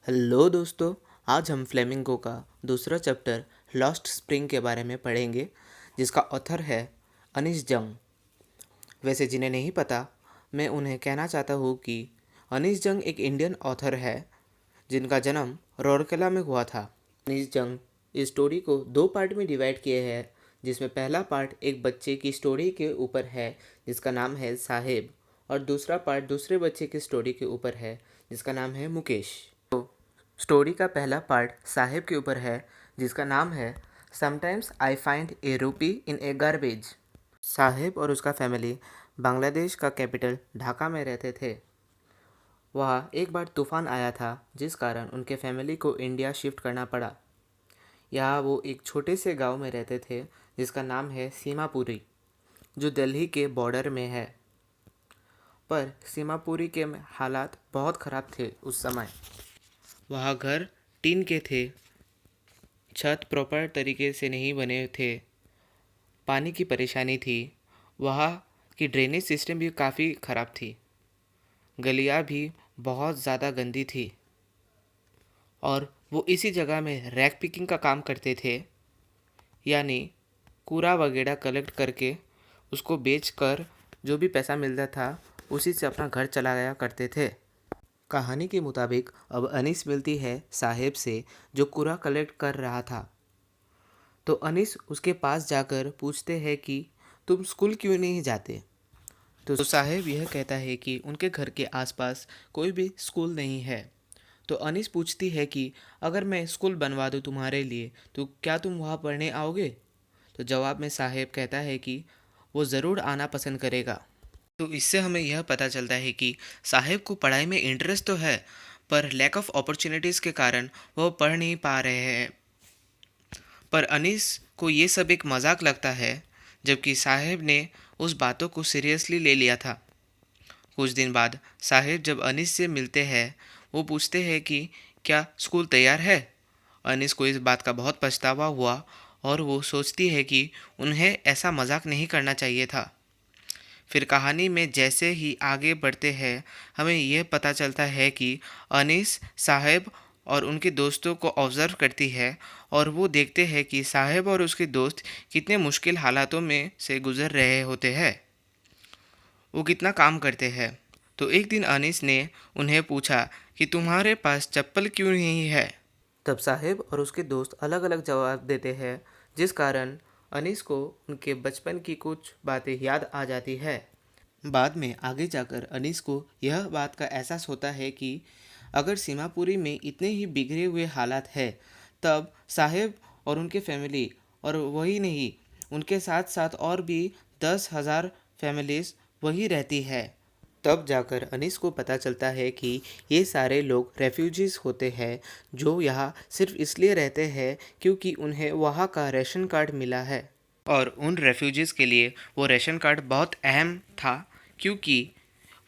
Hello दोस्तों। आज हम फ्लेमिंगो का दूसरा चैप्टर लॉस्ट स्प्रिंग के बारे में पढ़ेंगे, जिसका ऑथर है अनीश जंग। वैसे जिन्हें नहीं पता, मैं उन्हें कहना चाहता हूँ कि अनीश जंग एक इंडियन ऑथर है जिनका जन्म राउरकेला में हुआ था। अनीश जंग इस स्टोरी को दो पार्ट में डिवाइड किए हैं, जिसमें पहला पार्ट एक बच्चे की स्टोरी के ऊपर है जिसका नाम है साहेब, और दूसरा पार्ट दूसरे बच्चे की स्टोरी के ऊपर है जिसका नाम है मुकेश। स्टोरी का पहला पार्ट साहिब के ऊपर है जिसका नाम है समटाइम्स आई फाइंड ए रूपी इन ए गार्बेज। साहिब और उसका फैमिली बांग्लादेश का कैपिटल ढाका में रहते थे। वहाँ एक बार तूफान आया था जिस कारण उनके फैमिली को इंडिया शिफ्ट करना पड़ा। यहाँ वो एक छोटे से गांव में रहते थे जिसका नाम है सीमापुरी, जो दिल्ली के बॉर्डर में है। पर सीमापुरी के हालात बहुत ख़राब थे उस समय। वहाँ घर टीन के थे, छत प्रॉपर तरीके से नहीं बने थे, पानी की परेशानी थी, वहाँ की ड्रेनेज सिस्टम भी काफ़ी ख़राब थी, गलियाँ भी बहुत ज़्यादा गंदी थी। और वो इसी जगह में रैक पिकिंग का काम करते थे, यानी कूड़ा वगैरह कलेक्ट करके उसको बेचकर जो भी पैसा मिलता था उसी से अपना घर चलाया करते थे। कहानी के मुताबिक अब अनीस मिलती है साहेब से, जो कूड़ा कलेक्ट कर रहा था। तो अनीस उसके पास जाकर पूछते हैं कि तुम स्कूल क्यों नहीं जाते। तो साहेब यह कहता है कि उनके घर के आसपास कोई भी स्कूल नहीं है। तो अनीस पूछती है कि अगर मैं स्कूल बनवा दूँ तुम्हारे लिए तो क्या तुम वहाँ पढ़ने आओगे। तो जवाब में साहेब कहता है कि वो ज़रूर आना पसंद करेगा। तो इससे हमें यह पता चलता है कि साहेब को पढ़ाई में इंटरेस्ट तो है, पर लैक ऑफ अपॉर्चुनिटीज़ के कारण वह पढ़ नहीं पा रहे हैं। पर अनीस को ये सब एक मजाक लगता है, जबकि साहेब ने उस बातों को सीरियसली ले लिया था। कुछ दिन बाद साहेब जब अनीस से मिलते हैं, वो पूछते हैं कि क्या स्कूल तैयार है। अनीस को इस बात का बहुत पछतावा हुआ और वो सोचती है कि उन्हें ऐसा मजाक नहीं करना चाहिए था। फिर कहानी में जैसे ही आगे बढ़ते हैं, हमें यह पता चलता है कि अनीस साहेब और उनके दोस्तों को ऑब्ज़र्व करती है, और वो देखते हैं कि साहेब और उसके दोस्त कितने मुश्किल हालातों में से गुज़र रहे होते हैं, वो कितना काम करते हैं। तो एक दिन अनीस ने उन्हें पूछा कि तुम्हारे पास चप्पल क्यों नहीं है। तब साहेब और उसके दोस्त अलग अलग जवाब देते हैं, जिस कारण अनीस को उनके बचपन की कुछ बातें याद आ जाती है। बाद में आगे जाकर अनीस को यह बात का एहसास होता है कि अगर सीमापुरी में इतने ही बिगड़े हुए हालात है, तब साहेब और उनके फैमिली, और वही नहीं, उनके साथ साथ और भी 10,000 फैमिलीज वही रहती है। तब जाकर अनीस को पता चलता है कि ये सारे लोग रेफ्यूजीज़ होते हैं, जो यहाँ सिर्फ इसलिए रहते हैं क्योंकि उन्हें वहाँ का राशन कार्ड मिला है। और उन रेफ्यूजीज़ के लिए वो राशन कार्ड बहुत अहम था, क्योंकि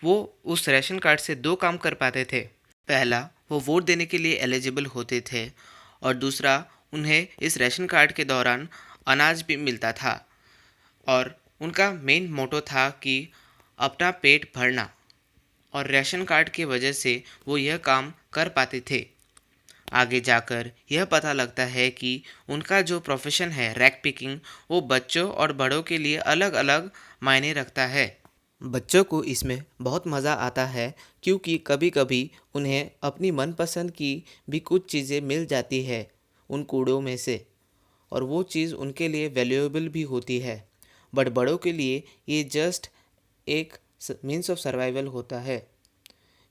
वो उस राशन कार्ड से दो काम कर पाते थे। पहला, वो वोट देने के लिए एलिजिबल होते थे, और दूसरा, उन्हें इस राशन कार्ड के दौरान अनाज भी मिलता था। और उनका मेन मोटो था कि अपना पेट भरना, और राशन कार्ड की वजह से वो यह काम कर पाते थे। आगे जाकर यह पता लगता है कि उनका जो प्रोफेशन है रैक पिकिंग, वो बच्चों और बड़ों के लिए अलग अलग मायने रखता है। बच्चों को इसमें बहुत मज़ा आता है, क्योंकि कभी कभी उन्हें अपनी मनपसंद की भी कुछ चीज़ें मिल जाती है उन कूड़ों में से, और वो चीज़ उनके लिए वैल्यूएबल भी होती है। बट बड़ों के लिए ये जस्ट एक मीन्स ऑफ सर्वाइवल होता है।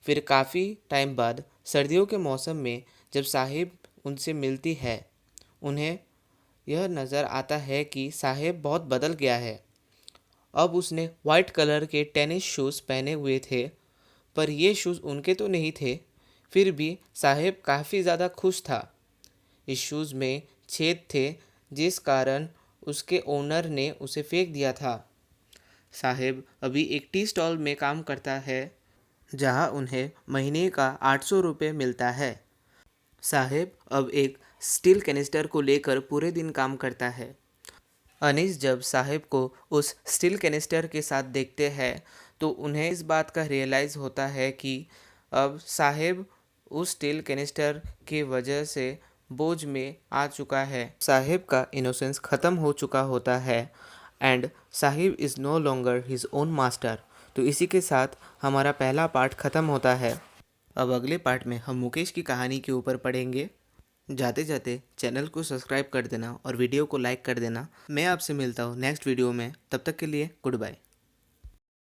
फिर काफ़ी टाइम बाद सर्दियों के मौसम में जब साहिब उनसे मिलती है, उन्हें यह नज़र आता है कि साहिब बहुत बदल गया है। अब उसने वाइट कलर के टेनिस शूज़ पहने हुए थे, पर ये शूज़ उनके तो नहीं थे। फिर भी साहिब काफ़ी ज़्यादा खुश था। इस शूज़ में छेद थे, जिस कारण उसके ओनर ने उसे फेंक दिया था। साहिब अभी एक टी स्टॉल में काम करता है, जहां उन्हें महीने का 800 रुपये मिलता है। साहिब अब एक स्टील कैनिस्टर को लेकर पूरे दिन काम करता है। अनीस जब साहिब को उस स्टील कैनिस्टर के साथ देखते हैं, तो उन्हें इस बात का रियलाइज़ होता है कि अब साहिब उस स्टील कैनिस्टर की वजह से बोझ में आ चुका है। साहिब का इनोसेंस ख़त्म हो चुका होता है and sahib is no longer his own master. तो इसी के साथ हमारा पहला पार्ट ख़त्म होता है। अब अगले पार्ट में हम मुकेश की कहानी के ऊपर पढ़ेंगे। जाते जाते चैनल को सब्सक्राइब कर देना और वीडियो को लाइक कर देना। मैं आपसे मिलता हूँ नेक्स्ट वीडियो में, तब तक के लिए गुड बाय।